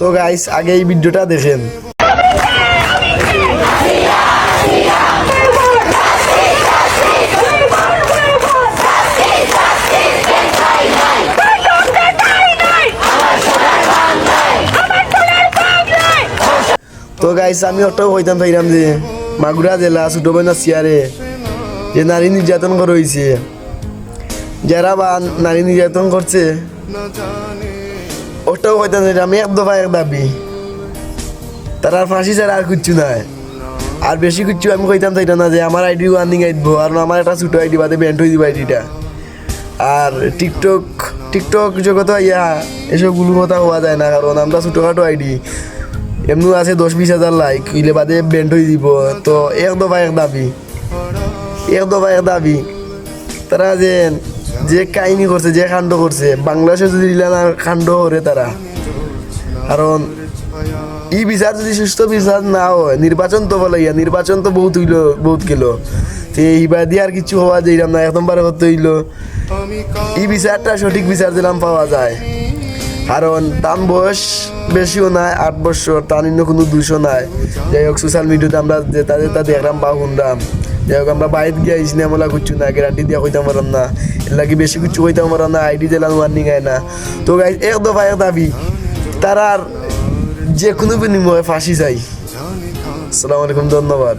তো গাইস আগে এই ভিডিওটা দেখেন। তো গাইস আমি ওটাও হইতাম পাইলাম যে মাগুরা জেলা ছোটবেলা সিয়ারে যে নারী নির্যাতন করা হয়েছে, যারা বা নারী নির্যাতন করছে ওটাও হইতাম আমি এক দফা এক দাবি, তারা ফাঁসি ছাড়া আর কিচ্ছু নাই। আর বেশি কিচ্ছু আমি কইতাম চাইতাম না যে আমার আইডি ওয়ার্নিং আইবো, আর আমার একটা ছোটো আইডি বাদে ব্যান্ড হয়ে দিব আইডিটা। আর টিকটক জগতে ইয়া এসবগুলো কথা হওয়া যায় না, কারণ আমরা ছোটোখাটো আইডি এমনি আছে 10-20 হাজার লাইক ইলে বাদে ব্যান্ড হয়ে দিব। তো এক দফা এক দাবি তারা যে কাহিনী করছে, যে কাণ্ড করছে বাংলাদেশে যদি না কাণ্ড করে তারা, কারণ ই বিচার যদি সুস্থ বিচার না হয়, নির্বাচন তো বলে নির্বাচন তো বহুত গেল এইবার দিয়ে আর কিছু হওয়া যাইলাম না, একদম বারে করতে হইলো এই বিচারটা সঠিক বিচার দিলাম পাওয়া যায়। কারণ তার বয়স বেশিও নাই, 8 বছর, তার অন্য কোনো দোষও নাই। যাই হোক সোশ্যাল মিডিয়াতে আমরা যে তা দেখলাম বা শুনলাম, যাই হোক আমরা বাইরে গিয়ে সিনেমালা করছি না, গ্যারান্টি দিয়া কইতাম পারাম না, এর লাগে বেশি কিছু কইতাম পারাম না, আইডি দিলাম ওয়ার্নিং আয় না। তো গাইস এক দফা এক দাবি, তারা যে কোনো বিনিময়ে ফাঁসি চাই। আসসালামু আলাইকুম, ধন্যবাদ।